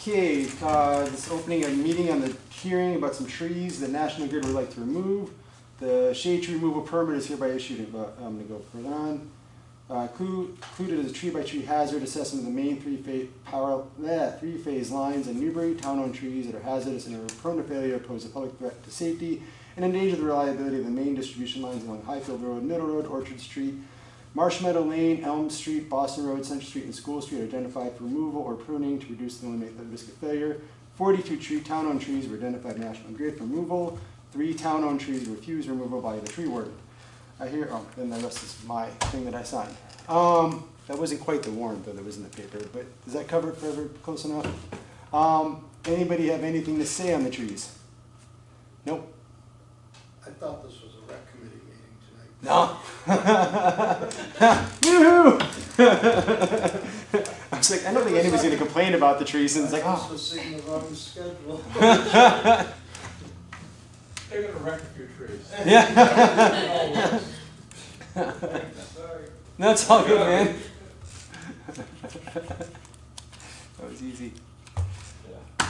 Okay, this opening a meeting on the hearing about some trees that National Grid would like to remove. The shade tree removal permit is hereby issued, but I'm going to go further on. Included as a tree-by-tree hazard assessment of the main three-phase lines in Newbury, town-owned trees that are hazardous and are prone to failure, pose a public threat to safety, and endanger the reliability of the main distribution lines along Highfield Road, Middle Road, Orchard Street, Marsh Meadow Lane, Elm Street, Boston Road, Central Street, and School Street are identified for removal or pruning to reduce and eliminate the risk of failure. 42 town-owned trees were identified National Grid for removal. 3 town-owned trees refused removal by the tree warden. Then the rest is my thing that I signed. That wasn't quite the warrant though that was in the paper, but does that cover it for close enough? Anybody have anything to say on the trees? Nope. I thought this was a rec committee meeting tonight. No. Woohoo! I was like, I don't think anybody's going to complain about the trees, and it's like, I was seeing the wrong schedule. They're going to wreck a few trees. Yeah. Sorry. That's all good, man. That was easy. Yeah.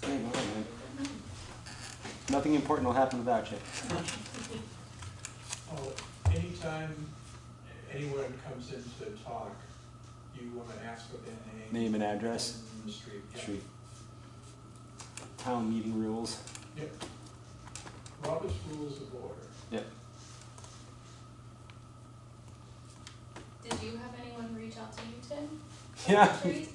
Hey, go ahead, man. Nothing important will happen without you. Oh, anytime anyone comes in to talk, you want to ask for their name. Name and address. And the street. Yeah. Street. Town meeting rules. Yep. Robert's Rules of Order. Yep. Did you have anyone reach out to you, Tim? Yeah.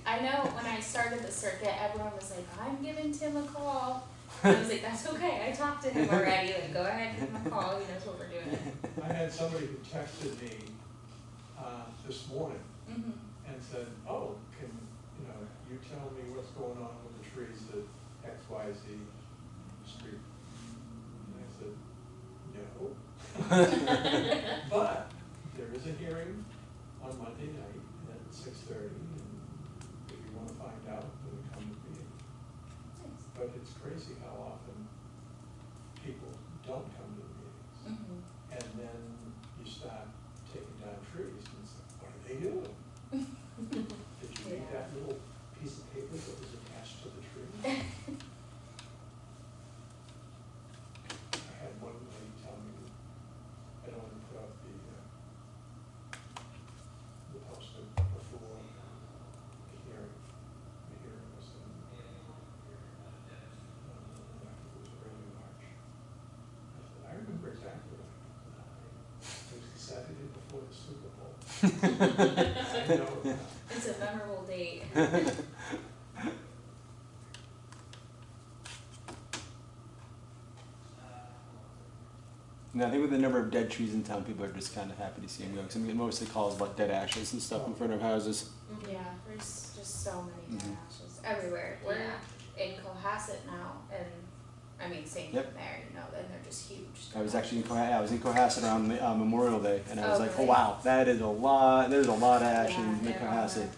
I know when I started the circuit, everyone was like, I'm giving Tim a call. And I was like, that's okay, I talked to him already. Like, go ahead, give him a call, he knows what we're doing. I had somebody who texted me this morning and said, oh, can you tell me what's going on with the trees at XYZ Street? And I said, no. But there is a hearing on Monday night at 6:30, and if you want to find out, then come with me. But it's crazy how often people don't come to the meetings. And then you start taking down trees, and it's like, what are they doing? Did you read that little piece of paper that was attached to the tree? I had one lady tell me, I don't want to put up the poster before the hearing. The hearing was in, I think it was early March. I said, I remember exactly what it was the Saturday before the Super Bowl. I know. It's a memorable date. No, I think with the number of dead trees in town, people are just kind of happy to see them go. Because I get mostly calls about dead ashes and stuff in front of houses. Yeah, there's just so many dead ashes everywhere. We're in Cohasset now, and I mean, same thing there, and they're just huge. I was actually in Cohasset around Memorial Day, and I was like, really? oh wow, that is a lot. There's a lot of ash in Cohasset.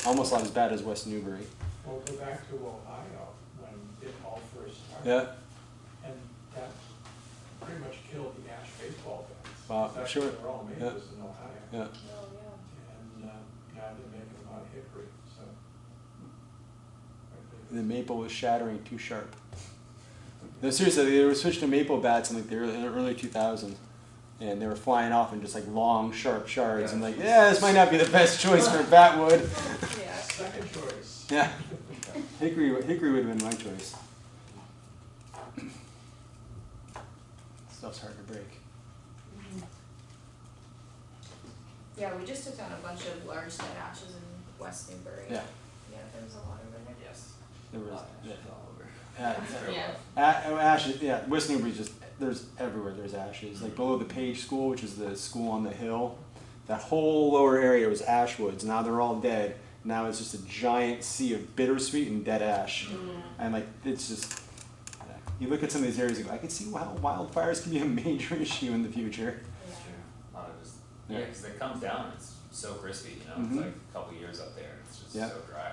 Almost not as bad as West Newbury. Well, go back to Ohio when it all first started. Yeah. And that pretty much killed the ash baseball bats. Wow, That's sure. They're all made was in Ohio. Yeah. Oh, yeah. And now they're making them out of hickory, so. The maple was shattering too sharp. No, seriously, they were switched to maple bats in like the early 2000s. And they were flying off in just like long, sharp shards. And like, yeah, this might not be the best choice for batwood. Yeah. Second choice. Yeah. Hickory would have been my choice. Stuff's hard to break. Yeah, we just took down a bunch of large dead ashes in West Newbury. Yeah. Yeah, there was a lot of them. Yes. There was, all over. ashes, yeah, West Newbury's just, there's everywhere there's ashes. Like below the Page School, which is the school on the hill, that whole lower area was ash woods. Now they're all dead. Now it's just a giant sea of bittersweet and dead ash. And like, it's just, you look at some of these areas and go, I can see how wildfires can be a major issue in the future. Yeah. A lot of just, because it comes down, it's so crispy, it's like a couple years up there, it's just so dry.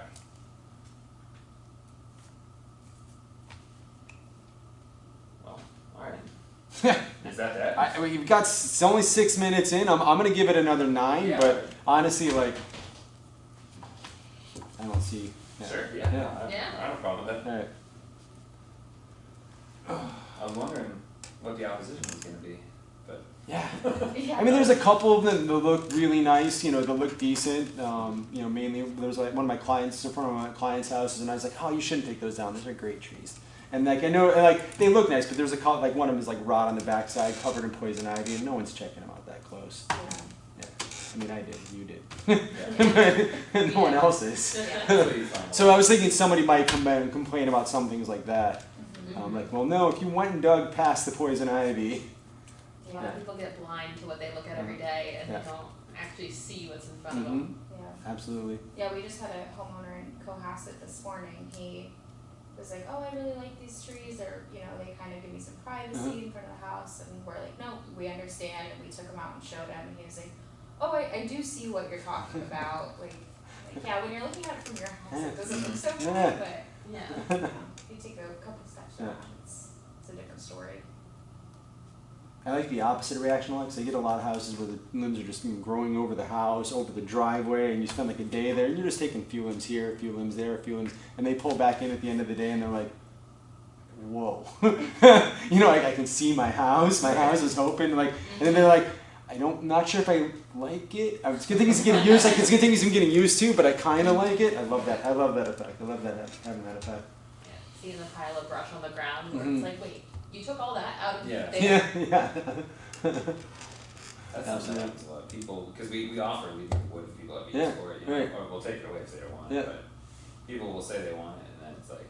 Alright. Is that? I mean, you've got, it's only 6 minutes in, I'm gonna give it another 9, Yeah. but honestly, like, I don't see. Yeah. Sure, yeah, Yeah. I don't have a problem with Alright. it. I was wondering what the opposition was gonna be, but. Yeah. Yeah. I mean, there's a couple of them that look really nice, you know, that look decent. You know, mainly there's like one of my clients in front of my client's houses, and I was like, oh, you shouldn't take those down. Those are great trees. And like I know, like they look nice, but there's a like one of them is like rot on the backside, covered in poison ivy, and no one's checking them out that close. Yeah. Yeah. I mean, I did. You did. Yeah. No one else is. Yeah. That's what you find. So I was thinking somebody might come back and complain about some things like that. Mhm. Like, well, no, if you went and dug past the poison ivy. A lot of people get blind to what they look at every day and Yeah. they don't actually see what's in front of them. Mm-hmm. Absolutely. Yeah, we just had a homeowner in Cohasset this morning. He was like, oh, I really like these trees. They're, you know, they kind of give me some privacy in front of the house. And we're like, no, we understand. And we took him out and showed him. And he was like, oh, I do see what you're talking about. Like, yeah, when you're looking at it from your house, it doesn't look so pretty. Yeah. But, Yeah. you know, if you take a couple steps Yeah. down, it's a different story. I like the opposite reaction, Alex. I get a lot of houses where the limbs are just growing over the house, over the driveway, and you spend like a day there, and you're just taking a few limbs here, a few limbs there, a few limbs, and they pull back in at the end of the day, and they're like, whoa. You know, like I can see my house is open, like, and then they're like, not sure if I like it. It's a good thing he's getting used, like it's a good thing he's been getting used to, but I kind of like it. I love that effect. I love that, having that effect. Yeah. Seeing the pile of brush on the ground where Mhm. it's like, wait, you took all that out of Yeah. there? Yeah. That's something that Absolutely. happens a lot. People, because we offer, we do wood if people have use Yeah, for it, you know, right. or we'll take it away if they don't want Yeah. it, but people will say they want it, and then it's like,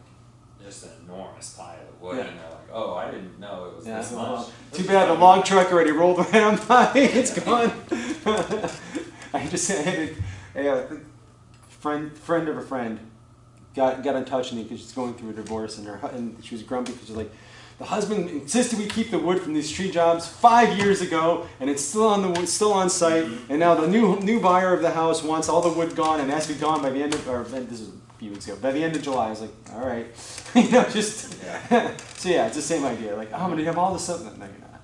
just an enormous pile of wood, Yeah. and they're like, oh, I didn't know it was Yeah, this well, much. too bad the log truck already rolled around by. It's gone. I just had a friend of a friend got in touch with me because she's going through a divorce, and she was grumpy because she's like, the husband insisted we keep the wood from these tree jobs 5 years ago, and it's still on site. And now the new buyer of the house wants all the wood gone, and it has to be gone by the end of, or this is a few weeks ago, by the end of July. I was like, all right, you know, just Yeah. so yeah, it's the same idea. Like, oh, I'm gonna have all this stuff. No, you're not.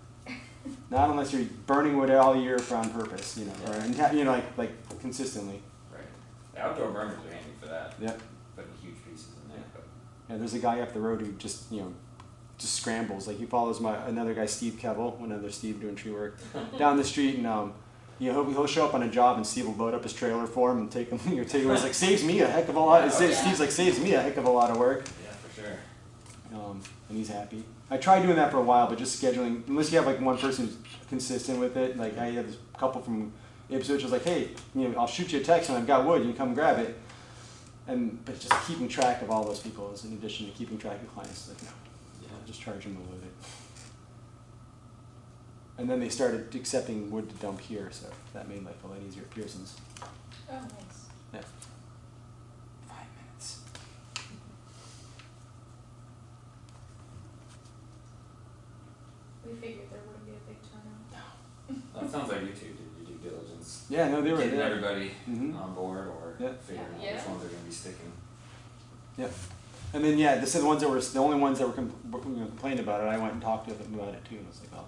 Not unless you're burning wood all year for on purpose, you know, or you know, like consistently. Right. The outdoor burners are handy for that, Yep. putting huge pieces in there, but. Yeah, there's a guy up the road who just just scrambles. Like he follows another guy, Steve Kevel, another Steve doing tree work, down the street, and he'll show up on a job, and Steve will load up his trailer for him and take him. It's like saves me a heck of a lot. Oh, yeah. Steve's like saves me a heck of a lot of work, Yeah, for sure. and he's happy. I tried doing that for a while, but just scheduling. Unless you have like one person who's consistent with it. Like I had this couple from Ipswich was like, hey, I'll shoot you a text when I've got wood. You can come grab it. But just keeping track of all those people is in addition to keeping track of clients. Like no. I'll just charge them a little bit. And then they started accepting wood to dump here, so that made life a lot easier at Pearson's. Oh, nice. Yeah. 5 minutes. We figured there wouldn't be a big turnout. Well, it sounds like you two did your due diligence. Yeah, no, they were Getting there. everybody Mhm. on board or Yeah. figuring out Yeah. which ones are gonna be sticking. Yeah. And then this is the ones that were the only ones that were complaining about it. I went and talked to them about it too, and I was like, oh,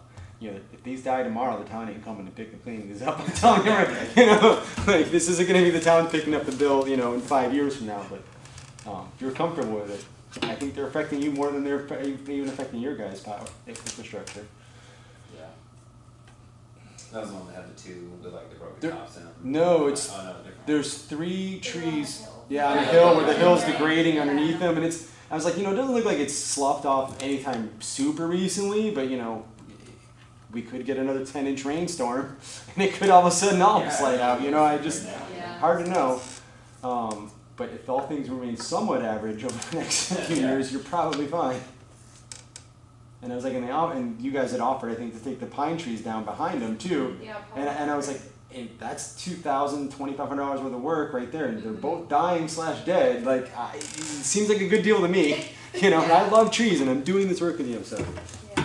if these die tomorrow, the town ain't coming to pick and clean these up. I'm telling you, like this isn't going to be the town picking up the bill, in 5 years from now. But if you're comfortable with it, I think they're affecting you more than they're even affecting your guys' power infrastructure. Yeah. That was the one that had the two with like the broken There- tops in them. No, it's Oh, no, different. there's 3 trees. hill. Yeah, on the Yeah. hill where the hill's Yeah. degrading Yeah. underneath them, and I was like, it doesn't look like it's sloughed off anytime super recently, but we could get another 10-inch rainstorm, and it could all of a sudden all Yeah. slide out. Yeah. Hard to know. But if all things remain somewhat average over the next few Yeah. years, you're probably fine. And I was like, and you guys had offered, I think, to take the pine trees down behind them too. Yeah. And I was like, hey, that's $2,000, $2,500 worth of work right there, and they're both dying/dead. Like, it seems like a good deal to me. And I love trees, and I'm doing this work with you, so Yeah.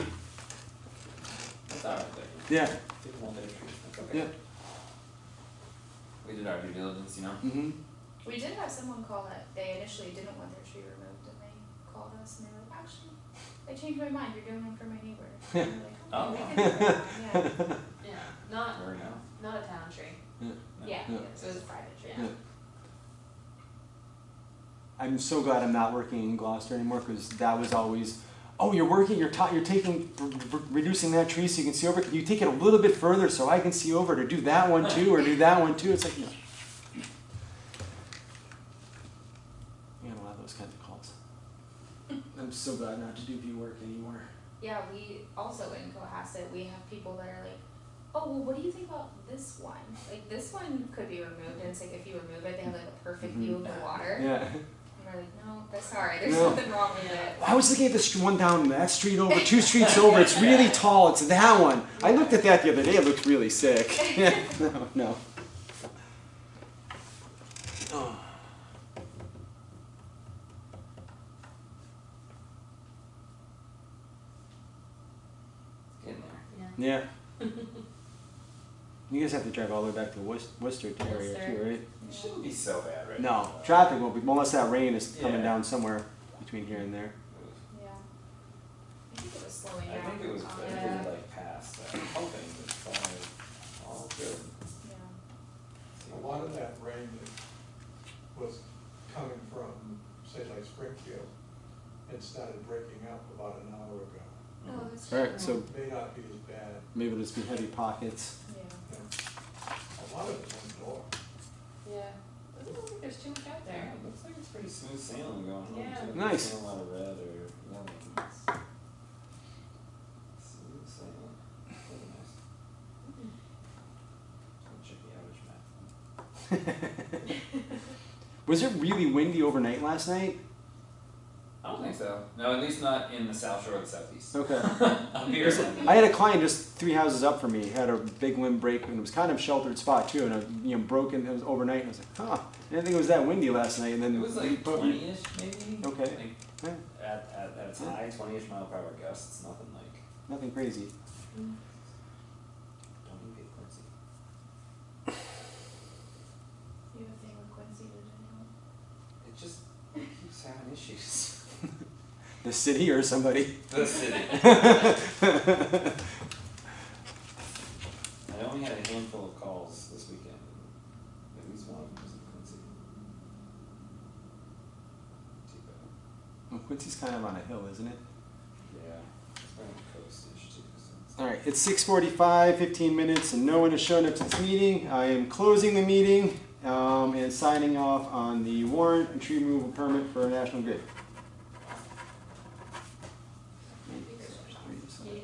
That's alright, yeah, people want their trees, that's okay. yeah. We did our due diligence, Mm-hmm. We did have someone call that they initially didn't want their tree removed, and they called us and they were like, actually, I changed my mind, you're doing one for my neighbor. And we were like, okay, we can do that one, yeah. Yeah, not, Or no. not a town tree. Yeah, Yeah. so it was a private tree. Yeah. I'm so glad I'm not working in Gloucester anymore, because that was always, oh, you're working, you're taking, reducing that tree so you can see over. Can you take it a little bit further so I can see over to do that one too, or do that one too? It's like, no. You got a lot of those kinds of calls. I'm so glad not to do view work anymore. Yeah, we also in Cohasset, we have people that are like, oh, well, what do you think about this one? Like, this one could be removed, and it's like, if you remove it, they have like a perfect view of the water. Yeah. And we're like, no, that's sorry, there's No. something wrong with it. I was looking at this one down that street over, 2 streets over. It's really tall. It's that one. I looked at that the other day. It looked really sick. Yeah. No. Oh. Getting there. Yeah. Yeah. You guys have to drive all the way back to Worcester area Worcester. too, right? It shouldn't be so bad right No, now. traffic won't be, unless that rain is coming Yeah. down somewhere between here and there. Yeah. I think it was slowing I down. think it was, on I the- think it was like past that. I'm hoping it's all good. Yeah. A lot of that rain that was coming from, say like Springfield, had started breaking up about an hour ago. Oh, that's All right, true. so May not be as bad, maybe it'll just be heavy pockets. Yeah. you know. A lot of it's indoor. Yeah. I don't think there's too much out Yeah, there. it looks like it's pretty smooth sailing going home. Yeah. too. Nice. Seeing a lot of red or yellow. Smooth sailing. Really nice. I'll check the outage map. Was it really windy overnight last night? I don't think so. No, at least not in the south shore of the southeast. Okay. Up here. I had a client just 3 houses up from me, had a big limb break, and it was kind of a sheltered spot too, and it broken, it was overnight, and I was like, huh, I didn't think it was that windy last night, and then It was like 20-ish maybe. Okay. Like Yeah, at its high, 20-ish mile per hour gusts. Nothing like. nothing crazy. Don't be big Quincy. You have a thing with Quincy, did you know? It just keeps having issues. The city or somebody? The city. I only had a handful of calls this weekend. At least one of them was in Quincy. Too bad. Well, Quincy's kind of on a hill, isn't it? Yeah, it's right on the coast-ish too. So it's All right, it's 6:45, 15 minutes, and no one has shown up to this meeting. I am closing the meeting and signing off on the warrant and tree removal permit for National Grid.